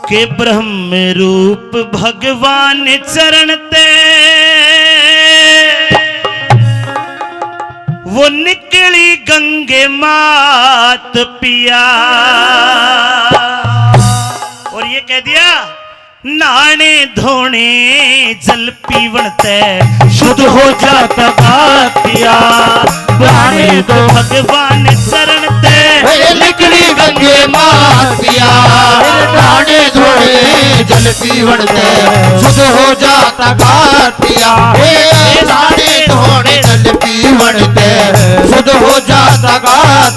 के ब्रह्म रूप भगवान चरण ते वो निकली गंगे मात पिया। और ये कह दिया नाने धोने जल पीवन ते शुद्ध हो जाता पिया। नाने दो भगवान चरण ते निकली गंगे मात पिया। नाने धोने जल पीवन ते शुद्ध हो जाता पिया। नाने धोने जल पीवन ते शुद्ध हो जाता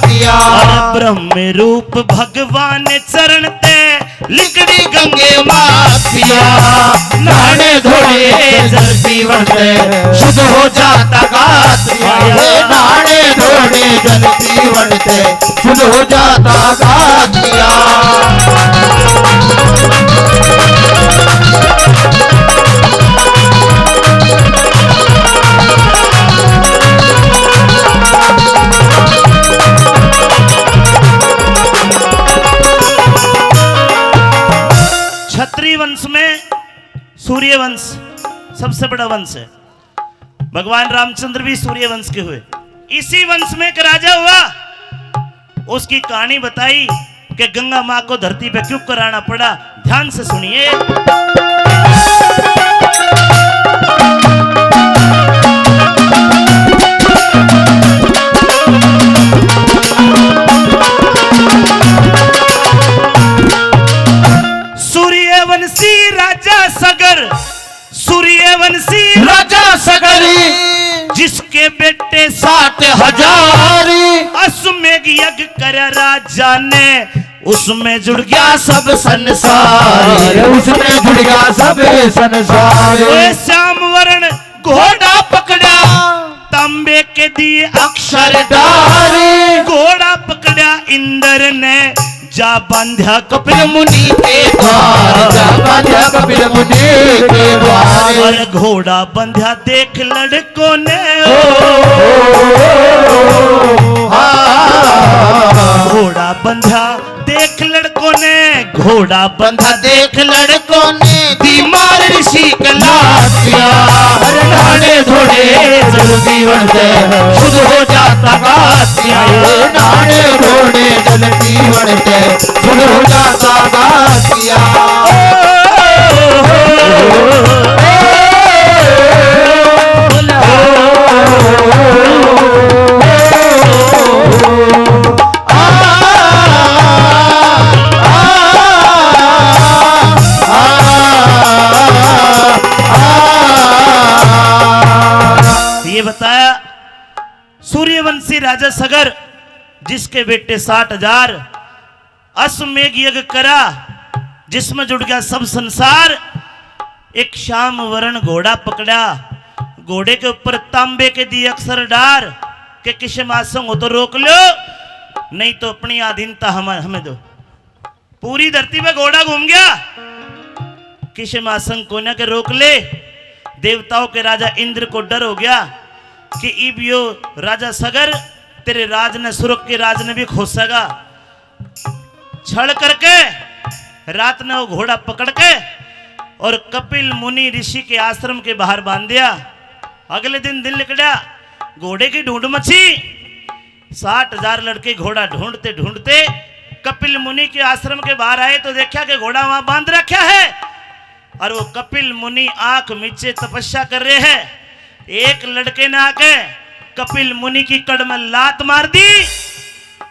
पिया। ब्रह्म रूप भगवान चरण ते लिकड़ी गंगे मात पिया। नाने धोने जल पीवन ते शुद्ध हो जाता पिया। नाने धोने जल पीवन ते शुद्ध हो जाता पिया। क्षत्रिय वंश में सूर्य वंश सबसे बड़ा वंश है। भगवान रामचंद्र भी सूर्य वंश के हुए। इसी वंश में एक राजा हुआ, उसकी कहानी बताई कि गंगा मां को धरती पे क्यों कराना पड़ा। ध्यान से सुनिए। सूर्यवंशी राजा सगर, सूर्यवंशी राजा सगरी जिसके बेटे 7,000 अश्वमेघ यज्ञ कर राजा ने, उसमें जुड़ गया सब संसार। उसमें जुड़ गया सब संसार। श्याम वर्ण घोड़ा पकड़ा, तांबे के दिए अक्षर डारे। घोड़ा पकड़ा इंद्र ने, जा बांधा कपिल मुनि के द्वार। जा बांधा कपिल मुनि के द्वार। और घोड़ा बंध्या देख लड़कों ने, घोड़ा बंधा देख लड़कों ने, घोड़ा बंधा देख लड़कों ने बीमार ऋषि कलासिया। नाने धोने जल पीवन ते शुद्ध हो जाता गासिया। नाने धोने जल पीवन ते शुद्ध हो जाता गासिया। ये बताया सूर्यवंशी राजा सगर जिसके बेटे 60,000 अश्वमेघ यज्ञ करा, जिसमें जुड़ गया सब संसार। एक श्याम वर्ण घोड़ा पकड़ा, घोड़े के ऊपर तांबे के दिए अक्षर डार के किसे मासूम हो तो रोक लो, नहीं तो अपनी अधीनता हमें दो। पूरी धरती पे घोड़ा घूम गया, किसे मासूम को ना के रोक ले। देवताओं के राजा इंद्र को डर हो गया कि इब यो राजा सगर तेरे राज ने सुरख के राज ने भी खोसेगा। छल करके रात ने वो घोड़ा पकड़ के और कपिल मुनि ऋषि के आश्रम के बाहर बांध दिया। अगले दिन निकला, घोड़े की ढूंढ मची। 60,000 लड़के घोड़ा ढूंढते ढूंढते कपिल मुनि के आश्रम के बाहर आए तो देखा कि घोड़ा वहां बांध रखा है और वो कपिल मुनि आंख मीचे तपस्या कर रहे हैं। एक लड़के ने आके कपिल मुनि की कड़ में लात मार दी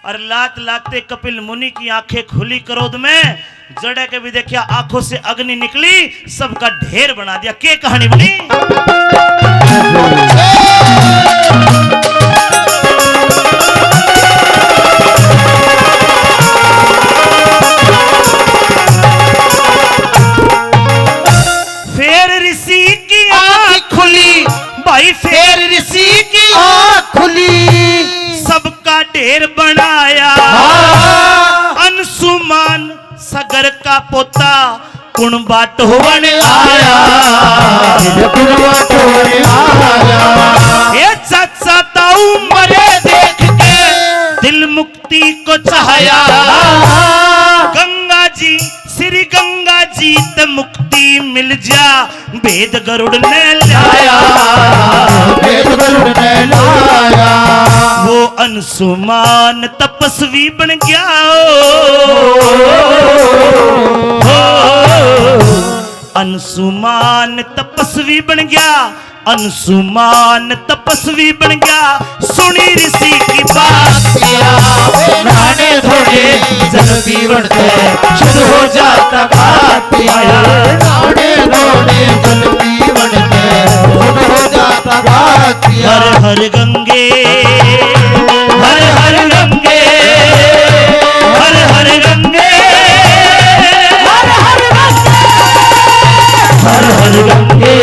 और लात लागते कपिल मुनि की आंखें खुली क्रोध में, जड़े के भी देखा आंखों से अग्नि निकली, सबका ढेर बना दिया। क्या कहानी बनी? फिर ऋषि की आंख खुली, भाई फिर ऋषि की आंख खुली। सबका ढेर बनाया, अंशुमान सगर का पोता कुणबा टोहन आया। ये चाचा ताऊ मरे देख के दिल मुक्ति को चाहया। गंगा जी श्री गंगा गंगा जी ते मुक्ति मिल जा भेद गरुड़ ने लाया भेद गरुड़ ने लाया वो अंशुमान तपस्वी बन गया अंशुमान तपस्वी बन गया अंशुमान तपस्वी बन गया सुनी ऋषि की बात नहाने धोने जल पीवण से शुद्ध हो जाता बात नहाने धोने जल पीवण से शुद्ध हो जाता बात हर हर गंगे हर हर गंगे हर हर गंगे हर हर गंगे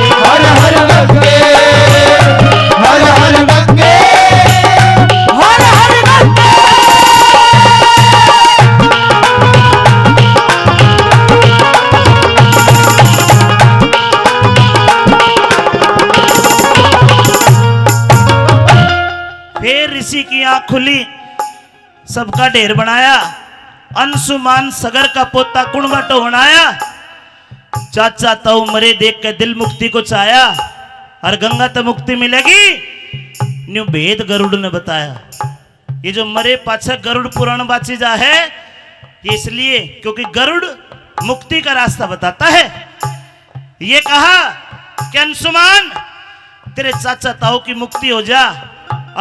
हर हर गंगे हर हर गंगे हर हर गंगे हर हर गंगे फिर ऋषि की आंख खुली सबका ढेर बनाया अंशुमान सगर का पोता कुणगटो बनाया चाचा ताऊ मरे देख के दिल मुक्ति को चाया और गंगा तो मुक्ति मिलेगी न्यू भेद गरुड़ ने बताया ये जो मरे पाछा गरुड़ पुराण बाची जा है ये इसलिए क्योंकि गरुड़ मुक्ति का रास्ता बताता है ये कहा कि अंशुमान तेरे चाचा ताऊ की मुक्ति हो जा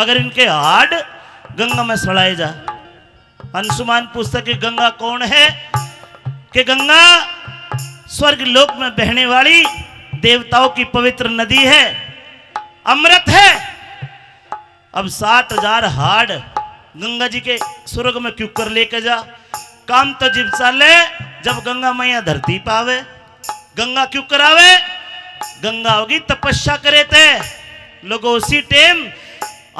अगर इनके हाड गंगा में सड़ाए जा अंशुमान पूछता कि गंगा कौन है कि गंगा स्वर्ग लोक में बहने वाली देवताओं की पवित्र नदी है अमृत है अब 60,000 हाड़ गंगा जी के स्वर्ग में क्यों कर लेके जा काम तो जीव चाले जब गंगा मैया धरती पावे गंगा क्यों करावे गंगा होगी तपस्या करे थे लोगों उसी टेम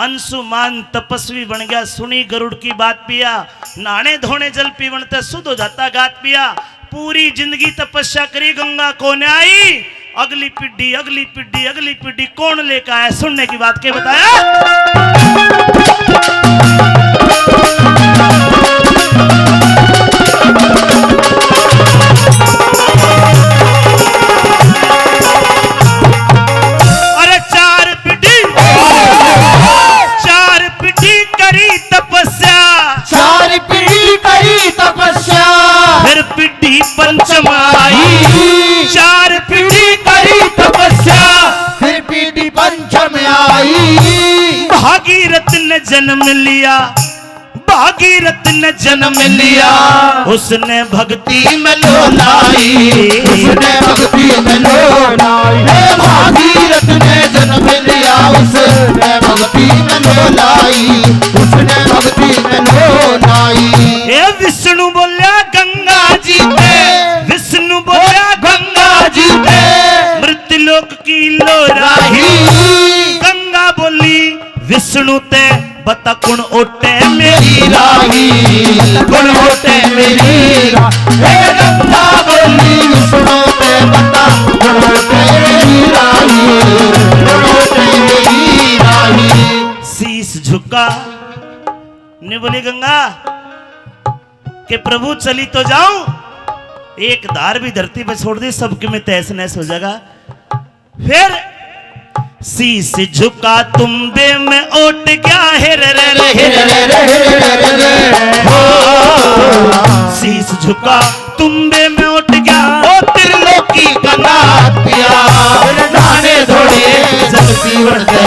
अंशुमान तपस्वी बन गया सुनी गरुड़ की बात पिया नहाने धोने जल पीवन ते शुद्ध हो जाता गात पिया पूरी जिंदगी तपस्या करी गंगा कौन आई अगली पीढ़ी अगली पीढ़ी अगली पीढ़ी कौन लेकर आया सुनने की बात के बताया अरे चार पीढ़ी करी तपस्या चार पीढ़ी करी तपस्या फिर पीढ़ी पंचमाई चार पीढ़ी करी तपस्या फिर पीढ़ी पंचम आई भागीरथ ने जन्म लिया भागीरथ ने जन्म लिया उसने भक्ति में लोलाई उसने भक्ति में लोलाई भागीरथ ने जन्म लिया उसने भक्ति में लोलाई उसने भक्ति में लोलाई हे विष्णु बोलिया गंगा जी ते विष्णु बोलिया गंगा जी ते मृत्युलोक की लोराही गंगा बोली विष्णु ते बता कुण ओटे मेरी राही कुण ओटे मेरी राही गंगा बोली विष्णु ते बता कुण ओटे मेरी राही कुण ओटे मेरी राही शीश झुका ने बोली गंगा कि प्रभु चली तो जाऊं एक धार भी धरती पे छोड़ दी सबके में तहस नहस हो जाएगा फिर शीश झुका तुम्बे में ओट गया है शीश झुका तुम्बे में उठ गया ओ त्रिलोकी का नाथ पिया नहाने धोने जल पीवन से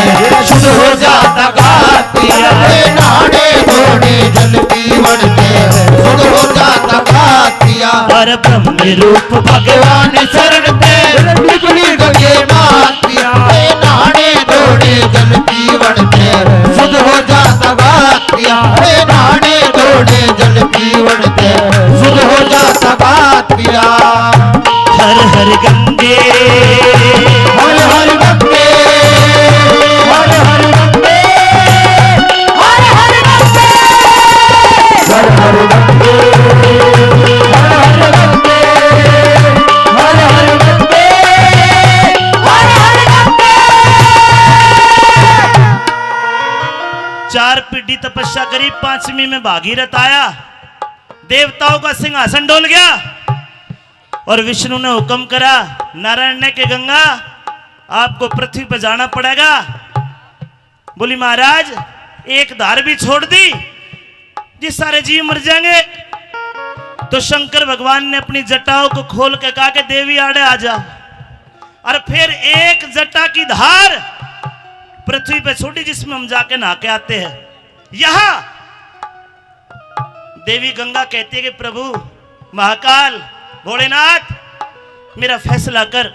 शुद्ध हो जाता गात पिया नहाने धोने जल पीवन से शुद्ध हो जाता गात पिया पर ब्रह्म रूप भगवान शरण पे निकली गए मात पिया नहाने धोने जल पीवन से शुद्ध हो जाता गात पिया नहाने धोने जल पीवन से शुद्ध हो जाता गात पिया हर हर गंगे हर हर गंगे हर हर गंगे हर हर गंगे हर हर गंगे हर हर गंगे हर हर गंगे हर हर गंगे चार पीढ़ी तपस्या करी पांचवी में भागीरथ आया देवताओं का सिंहासन डोल गया और विष्णु ने हुक्म करा, नारायण ने कि गंगा आपको पृथ्वी पर जाना पड़ेगा। बोली महाराज एक धार भी छोड़ दी जी सारे जीव मर जाएंगे। तो शंकर भगवान ने अपनी जटाओं को खोल के कहा कि देवी आड़े आ जा, और फिर एक जटा की धार पृथ्वी पे छोड़ी जिसमें हम जाके नहा के आते हैं। यहां देवी गंगा कहती है कि प्रभु महाकाल भोलेनाथ मेरा फैसला कर।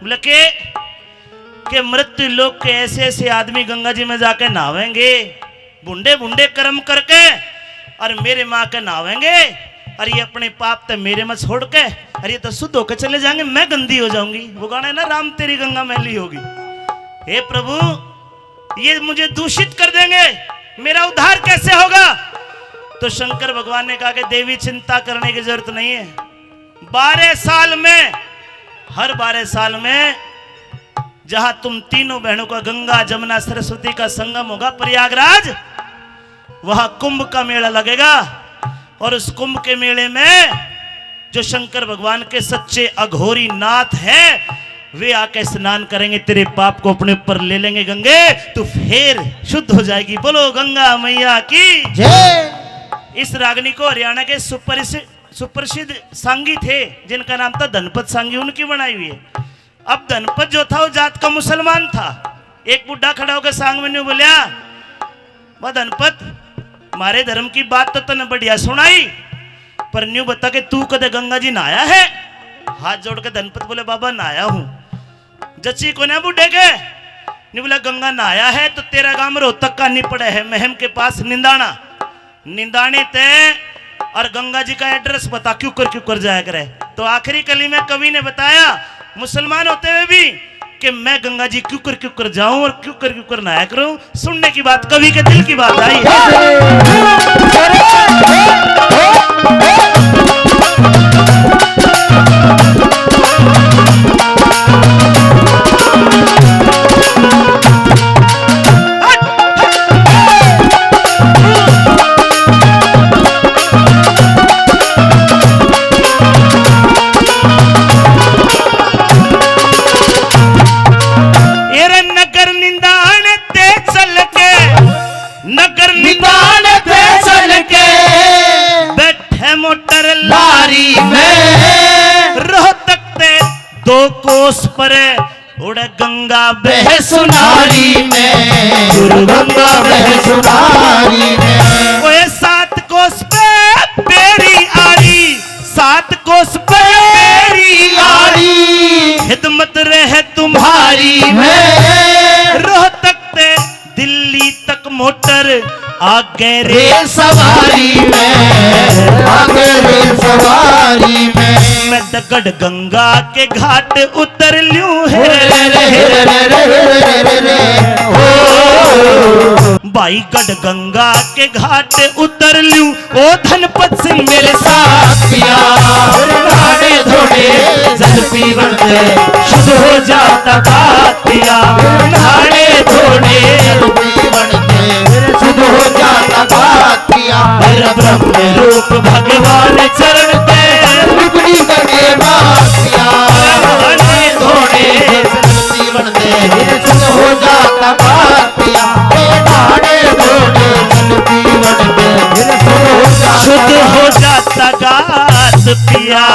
बोले कि मृत्यु लोक के ऐसे ऐसे आदमी गंगा जी में जाके नहावेंगे बुंडे बुंडे कर्म करके, और मेरे माँ के नहावेंगे, और ये अपने पाप तो मेरे में छोड़ के, और ये तो शुद्ध होकर चले जाएंगे, मैं गंदी हो जाऊंगी। वो गाना है ना, राम तेरी गंगा मैली होगी। हे प्रभु ये मुझे दूषित कर देंगे, मेरा उद्धार कैसे होगा? तो शंकर भगवान ने कहा कि देवी चिंता करने की जरूरत नहीं है। 12 साल में, हर 12 साल में जहां तुम तीनों बहनों का गंगा जमुना सरस्वती का संगम होगा प्रयागराज, वहां कुंभ का मेला लगेगा, और उस कुंभ के मेले में जो शंकर भगवान के सच्चे अघोरी नाथ हैं वे आके स्नान करेंगे, तेरे पाप को अपने ऊपर ले लेंगे गंगे, तू फिर शुद्ध हो जाएगी। बोलो गंगा मैया की जय। इस रागनी को हरियाणा के सुप्रसिद्ध सांगी थे जिनका नाम था धनपत सांगी, उनकी बनाई हुई है। अब धनपत जो था वो जात का मुसलमान था। एक बुढ़ा खड़ा होकर सांग में बोलिया, वह धनपत हमारे धर्म की बात तो तने बढ़िया सुनाई, पर न्यू बता के तू कदे गंगा जी नहाया है? हाथ जोड़ के धनपत बोले बाबा नहाया हूं। जची को ना बुढ़े के न्यू बोला गंगा नहाया है तो तेरा गांव रोहतक का नहीं पड़ा है, महम के पास निंदाना, निंदाने ते और गंगा जी का एड्रेस बता, क्यों कर जाया करे। तो आखिरी कली में कवि ने बताया मुसलमान होते हुए भी कि मैं गंगा जी क्यों कर जाऊं और क्यों कर नहाया करूं। सुनने की बात, कवि के दिल की बात आई कोस पर उड़ गंगा बह सुनारी में, गुरु गंगा बह सुनारी में। ओए 7 कोस पे बेरी आड़ी, 7 कोस पे बेरी आड़ी, खिदमत रहे तुम्हारी में। रोहतक से दिल्ली तक मोटर आगे रे सवारी में, आगे रे सवारी में। मैं दगड़ गंगा के घाट उतर लूं है भाई, गढ़ गंगा के घाट उतर लूं। ओ धनपत सिंह मेरे साथिया, नाड़े धोड़े जल पीवन दे, शुद्ध हो जाता बातिया। नाड़े धोड़े जल पीवन दे, शुद्ध हो जाता बातिया। ब्रह्म रूप भगवान चरण पे बिगड़ी गए बातिया। नाड़े धोड़े जल पीवन दे, शुद्ध हो जाता बातिया। नाड़े धोड़े जल पीवन दे, शुद्ध हो जाता शुद्ध हो जाता गात पिया।